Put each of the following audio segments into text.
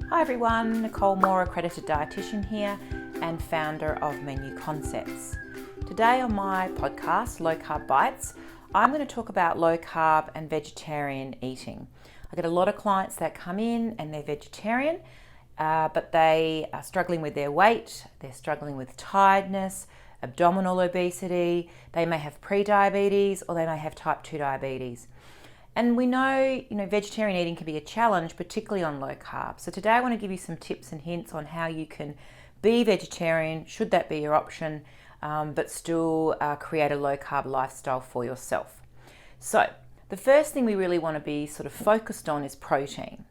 Hi everyone, Nicole Moore Accredited Dietitian here and founder of Menu Concepts. Today on my podcast, Low Carb Bites, I'm going to talk about low carb and vegetarian eating. I get a lot of clients that come in and they're vegetarian, but they are struggling with their weight, they're struggling with tiredness, abdominal obesity, they may have pre-diabetes or they may have type 2 diabetes. And we know, vegetarian eating can be a challenge, particularly on low carb. So today I want to give you some tips and hints on how you can be vegetarian, should that be your option, but still create a low carb lifestyle for yourself. So the first thing we really want to be sort of focused on is protein.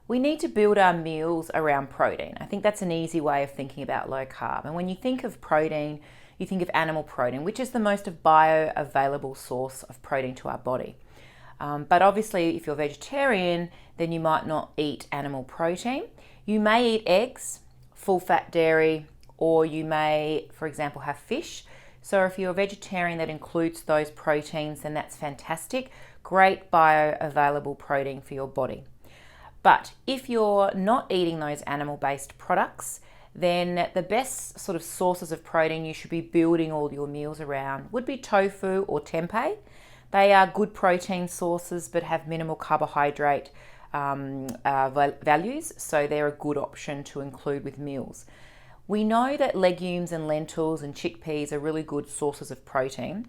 We need to build our meals around protein. I think that's an easy way of thinking about low carb. And when you think of protein, you think of animal protein, which is the most bioavailable source of protein to our body. But obviously, if you're vegetarian, then you might not eat animal protein. You may eat eggs, full-fat dairy, or you may, for example, have fish. So if you're a vegetarian that includes those proteins, then that's fantastic. Great bioavailable protein for your body. But if you're not eating those animal-based products, then the best sort of sources of protein you should be building all your meals around would be tofu or tempeh. They are good protein sources but have minimal carbohydrate values, so they're a good option to include with meals. We know that legumes and lentils and chickpeas are really good sources of protein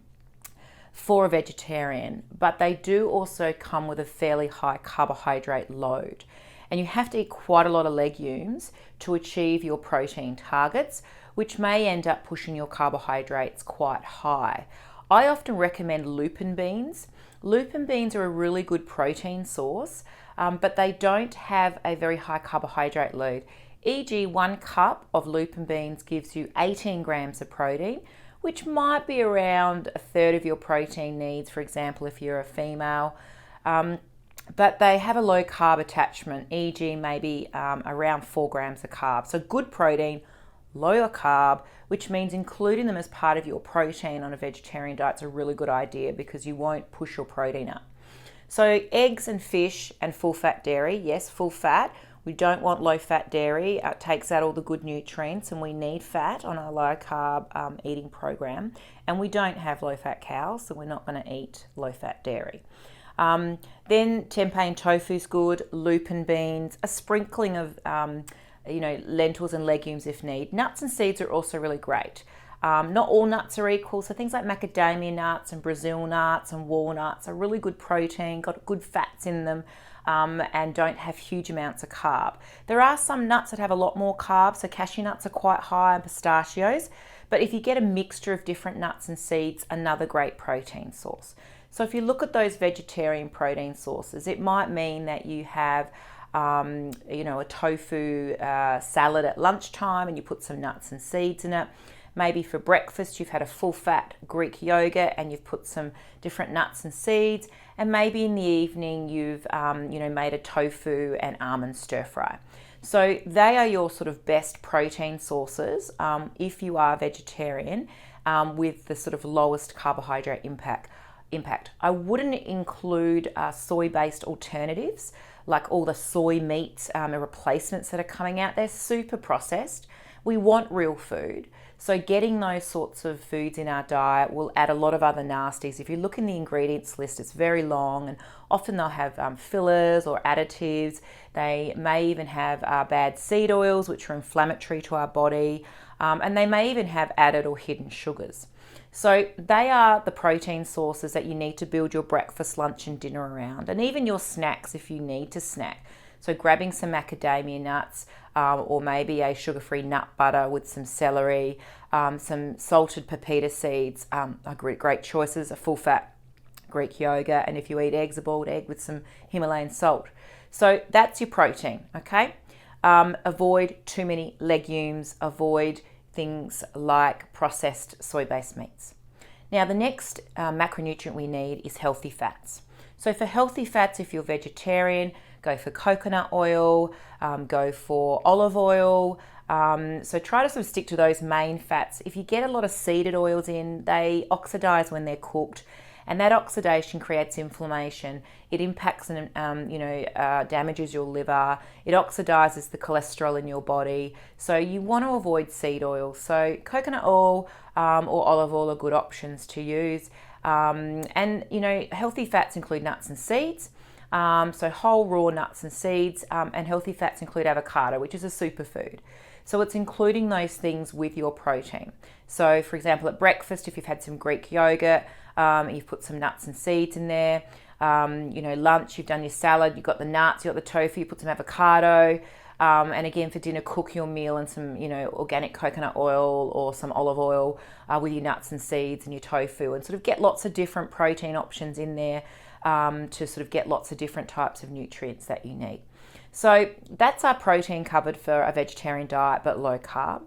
for a vegetarian, but they do also come with a fairly high carbohydrate load. And you have to eat quite a lot of legumes to achieve your protein targets, which may end up pushing your carbohydrates quite high. I often recommend lupin beans. Lupin beans are a really good protein source, but they don't have a very high carbohydrate load. E.g., 1 cup of lupin beans gives you 18 grams of protein, which might be around a third of your protein needs, for example, if you're a female. But they have a low carb attachment, e.g. maybe around 4 grams of carbs. So good protein, lower carb, which means including them as part of your protein on a vegetarian diet is a really good idea because you won't push your protein up. So eggs and fish and full fat dairy, yes, full fat. We don't want low fat dairy. It takes out all the good nutrients and we need fat on our low carb eating program. And we don't have low fat cows, so we're not going to eat low fat dairy. Then tempeh and tofu is good, lupin beans, a sprinkling of lentils and legumes if need. Nuts and seeds are also really great. Not all nuts are equal, so things like macadamia nuts and Brazil nuts and walnuts are really good protein, got good fats in them, and don't have huge amounts of carb. There are some nuts that have a lot more carbs, so cashew nuts are quite high and pistachios, but if you get a mixture of different nuts and seeds, another great protein source. So if you look at those vegetarian protein sources, it might mean that you have a tofu salad at lunchtime and you put some nuts and seeds in it. Maybe for breakfast you've had a full-fat Greek yogurt and you've put some different nuts and seeds. And maybe in the evening you've made a tofu and almond stir fry. So they are your sort of best protein sources if you are vegetarian with the sort of lowest carbohydrate impact. I wouldn't include soy-based alternatives like all the soy meats and replacements that are coming out. They're super processed. We want real food. So getting those sorts of foods in our diet will add a lot of other nasties. If you look in the ingredients list, it's very long and often they'll have fillers or additives. They may even have bad seed oils, which are inflammatory to our body. And they may even have added or hidden sugars. So they are the protein sources that you need to build your breakfast, lunch and dinner around, and even your snacks if you need to snack. So grabbing some macadamia nuts or maybe a sugar-free nut butter with some celery, some salted pepita seeds are great choices, a full-fat Greek yogurt, and if you eat eggs, a boiled egg with some Himalayan salt. So that's your protein, okay? Avoid too many legumes, avoid things like processed soy-based meats. Now the next macronutrient we need is healthy fats. So for healthy fats, if you're vegetarian, go for coconut oil, go for olive oil. So try to sort of stick to those main fats. If you get a lot of seeded oils in, they oxidize when they're cooked And that oxidation creates inflammation. It impacts and damages your liver. It oxidizes the cholesterol in your body. So you want to avoid seed oil. So coconut oil or olive oil are good options to use. Healthy fats include nuts and seeds. So whole raw nuts and seeds, and healthy fats include avocado, which is a superfood. So it's including those things with your protein. So for example, at breakfast, if you've had some Greek yogurt, you've put some nuts and seeds in there. Lunch, you've done your salad, you've got the nuts, you've got the tofu, you put some avocado. And again, for dinner, cook your meal in some, organic coconut oil or some olive oil with your nuts and seeds and your tofu, and sort of get lots of different protein options in there to sort of get lots of different types of nutrients that you need. So that's our protein covered for a vegetarian diet, but low carb.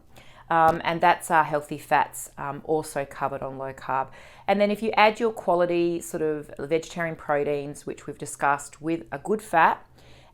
And that's our healthy fats also covered on low carb. And then if you add your quality sort of vegetarian proteins, which we've discussed, with a good fat,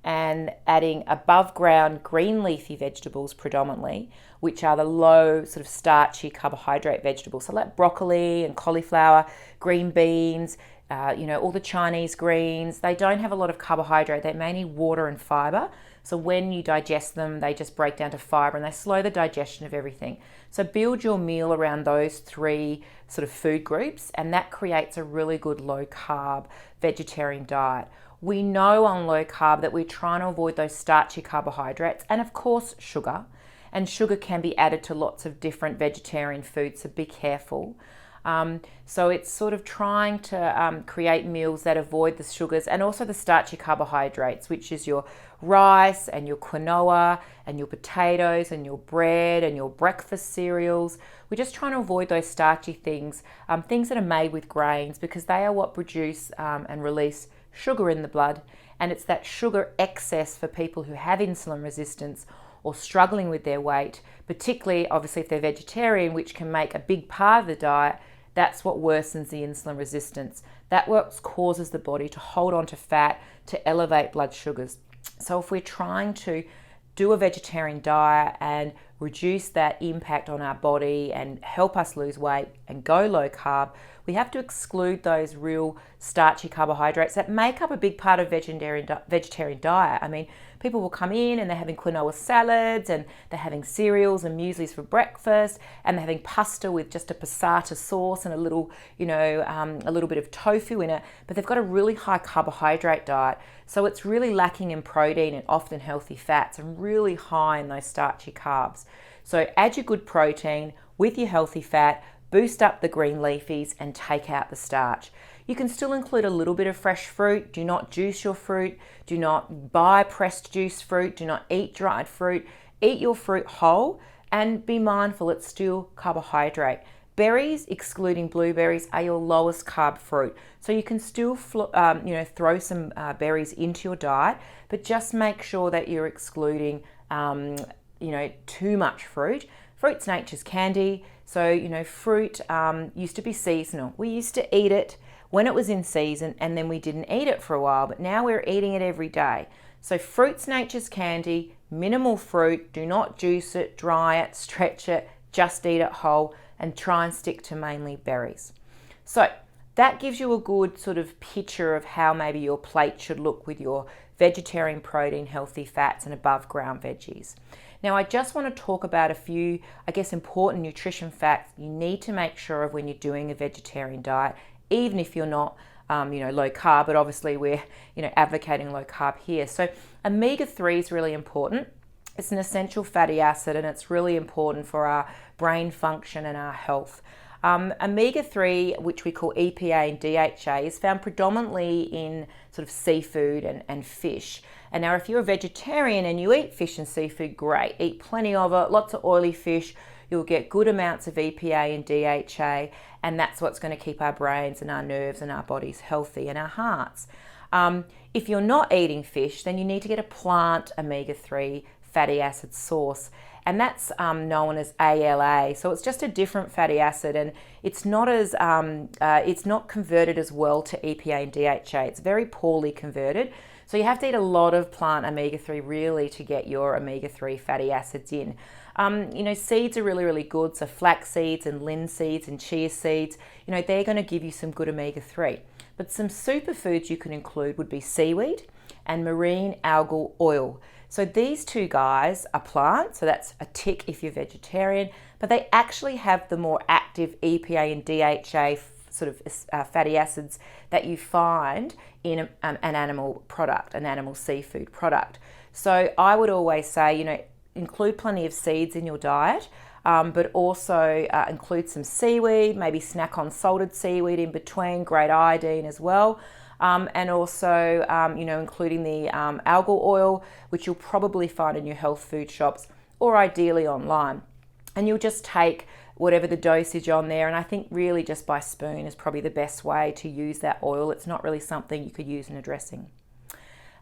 and adding above ground green leafy vegetables predominantly, which are the low sort of starchy carbohydrate vegetables. So like broccoli and cauliflower, green beans, all the Chinese greens, they don't have a lot of carbohydrate. They mainly water and fiber. So when you digest them, they just break down to fiber and they slow the digestion of everything. So build your meal around those three sort of food groups, and that creates a really good low carb vegetarian diet. We know on low carb that we're trying to avoid those starchy carbohydrates and of course sugar. And sugar can be added to lots of different vegetarian foods, so be careful. So it's sort of trying to create meals that avoid the sugars and also the starchy carbohydrates, which is your rice and your quinoa and your potatoes and your bread and your breakfast cereals. We're just trying to avoid those starchy things, things that are made with grains, because they are what produce and release sugar in the blood. And it's that sugar excess for people who have insulin resistance or struggling with their weight, particularly obviously if they're vegetarian, which can make a big part of the diet. That's what worsens the insulin resistance. That what causes the body to hold on to fat, to elevate blood sugars. So if we're trying to do a vegetarian diet and reduce that impact on our body and help us lose weight and go low carb, we have to exclude those real starchy carbohydrates that make up a big part of vegetarian diet. I mean, people will come in and they're having quinoa salads and they're having cereals and mueslis for breakfast, and they're having pasta with just a passata sauce and a little bit of tofu in it, but they've got a really high carbohydrate diet. So it's really lacking in protein and often healthy fats and really high in those starchy carbs. So add your good protein with your healthy fat, boost up the green leafies and take out the starch. You can still include a little bit of fresh fruit. Do not juice your fruit. Do not buy pressed juice fruit. Do not eat dried fruit. Eat your fruit whole and be mindful it's still carbohydrate. Berries, excluding blueberries, are your lowest carb fruit. So you can still throw some berries into your diet, but just make sure that you're excluding too much fruit. Fruit's nature's candy. So, fruit used to be seasonal. We used to eat it when it was in season and then we didn't eat it for a while, but now we're eating it every day. So fruit's nature's candy, minimal fruit, do not juice it, dry it, stretch it, just eat it whole and try and stick to mainly berries. So that gives you a good sort of picture of how maybe your plate should look with your vegetarian protein, healthy fats and above ground veggies. Now, I just want to talk about a few, important nutrition facts you need to make sure of when you're doing a vegetarian diet, even if you're not, low carb, but obviously we're, advocating low carb here. So omega-3 is really important. It's an essential fatty acid and it's really important for our brain function and our health. Omega-3, which we call EPA and DHA, is found predominantly in sort of seafood and fish. And now if you're a vegetarian and you eat fish and seafood, great. Eat plenty of it, lots of oily fish. You'll get good amounts of EPA and DHA, and that's what's going to keep our brains and our nerves and our bodies healthy and our hearts. If you're not eating fish, then you need to get a plant omega-3 fatty acid source, and that's known as ALA. So it's just a different fatty acid, and it's not converted as well to EPA and DHA. It's very poorly converted. So you have to eat a lot of plant omega-3 really to get your omega-3 fatty acids in. Seeds are really, really good. So flax seeds and linseed seeds and chia seeds, they're going to give you some good omega-3. But some superfoods you can include would be seaweed and marine algal oil. So these two guys are plants, so that's a tick if you're vegetarian, but they actually have the more active EPA and DHA sort of fatty acids that you find in an animal product, an animal seafood product. So I would always say, include plenty of seeds in your diet, but also include some seaweed, maybe snack on salted seaweed in between, great iodine as well. And also, including the algal oil, which you'll probably find in your health food shops or ideally online. And you'll just take whatever the dosage on there. And I think really just by spoon is probably the best way to use that oil. It's not really something you could use in a dressing.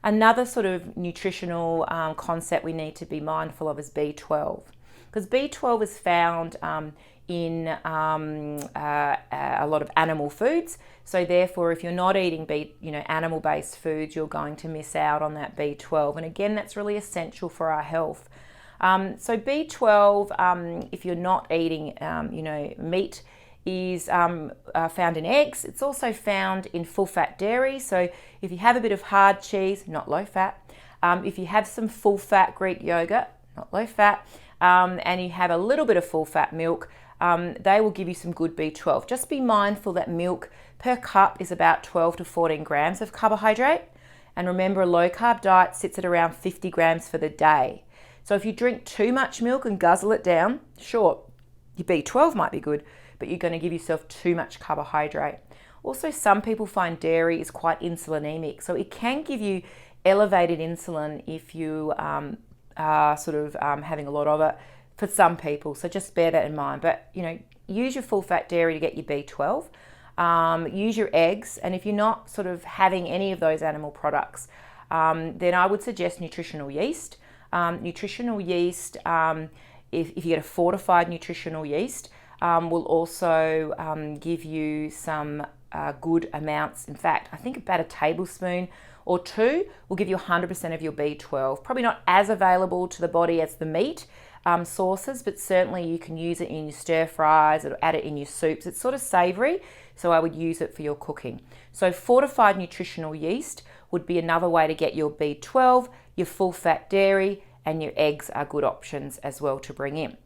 Another sort of nutritional concept we need to be mindful of is B12. Because B12 is found in a lot of animal foods. So therefore, if you're not eating animal-based foods, you're going to miss out on that B12. And again, that's really essential for our health. So B12, if you're not eating, meat, is found in eggs. It's also found in full-fat dairy. So if you have a bit of hard cheese, not low-fat. If you have some full-fat Greek yogurt, not low-fat, and you have a little bit of full-fat milk, they will give you some good B12. Just be mindful that milk per cup is about 12 to 14 grams of carbohydrate. And remember, a low-carb diet sits at around 50 grams for the day. So if you drink too much milk and guzzle it down, sure, your B12 might be good, but you're going to give yourself too much carbohydrate. Also, some people find dairy is quite insulinemic. So it can give you elevated insulin if you are sort of having a lot of it for some people. So just bear that in mind. But, use your full-fat dairy to get your B12. Use your eggs. And if you're not sort of having any of those animal products, then I would suggest nutritional yeast. Nutritional yeast, if you get a fortified nutritional yeast, will also give you some good amounts. In fact, I think about a tablespoon or two will give you 100% of your B12. Probably not as available to the body as the meat sources, but certainly you can use it in your stir fries or add it in your soups. It's sort of savory, so I would use it for your cooking. So fortified nutritional yeast would be another way to get your B12, your full-fat dairy, and your eggs are good options as well to bring in.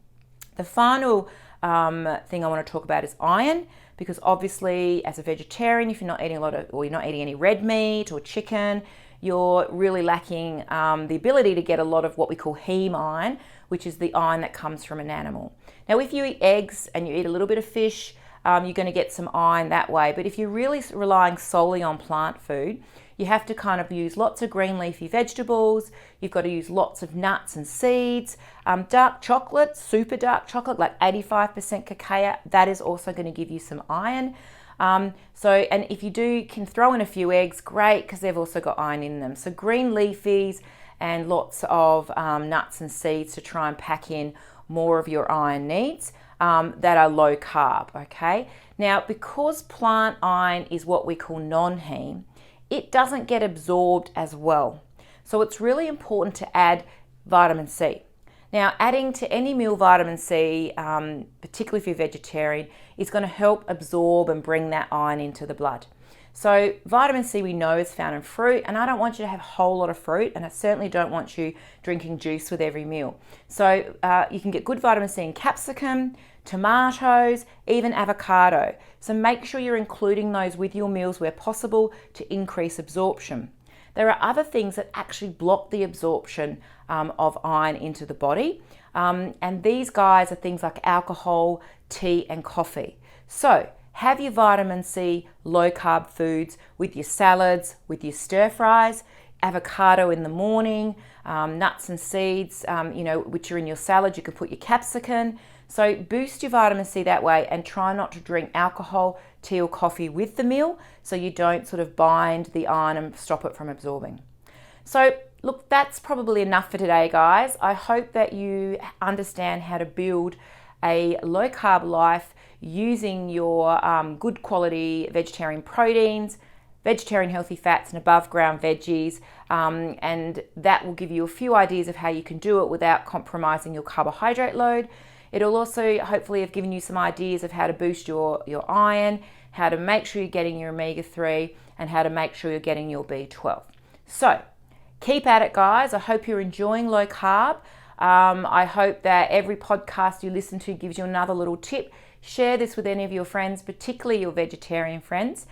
The final thing I want to talk about is iron, because obviously as a vegetarian, if you're not eating you're not eating any red meat or chicken, you're really lacking the ability to get a lot of what we call heme iron, which is the iron that comes from an animal. Now, if you eat eggs and you eat a little bit of fish, you're going to get some iron that way. But if you're really relying solely on plant food, you have to kind of use lots of green leafy vegetables. You've got to use lots of nuts and seeds. Dark chocolate, super dark chocolate, like 85% cacao, that is also going to give you some iron. And if you can throw in a few eggs, great, because they've also got iron in them. So green leafies and lots of nuts and seeds to try and pack in more of your iron needs that are low carb, okay? Now, because plant iron is what we call non-heme, it doesn't get absorbed as well. So it's really important to add vitamin C. Now, adding to any meal vitamin C, particularly if you're vegetarian, is going to help absorb and bring that iron into the blood. So vitamin C we know is found in fruit, and I don't want you to have a whole lot of fruit, and I certainly don't want you drinking juice with every meal. So you can get good vitamin C in capsicum, tomatoes, even avocado. So make sure you're including those with your meals where possible to increase absorption. There are other things that actually block the absorption of iron into the body. And these guys are things like alcohol, tea, and coffee. So have your vitamin C low carb foods with your salads, with your stir fries, avocado in the morning, nuts and seeds, which are in your salad. You can put your capsicum. So boost your vitamin C that way, and try not to drink alcohol, tea or coffee with the meal so you don't sort of bind the iron and stop it from absorbing. So look, that's probably enough for today, guys. I hope that you understand how to build a low carb life using your good quality vegetarian proteins, vegetarian healthy fats and above ground veggies, and that will give you a few ideas of how you can do it without compromising your carbohydrate load. It'll also hopefully have given you some ideas of how to boost your iron, how to make sure you're getting your omega-3, and how to make sure you're getting your B12. So keep at it, guys. I hope you're enjoying low carb. I hope that every podcast you listen to gives you another little tip. Share this with any of your friends, particularly your vegetarian friends.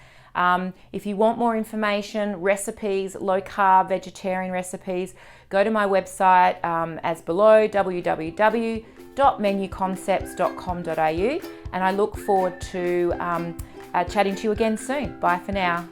If you want more information, recipes, low carb vegetarian recipes, go to my website as below, www.menuconcepts.com.au, and I look forward to chatting to you again soon. Bye for now.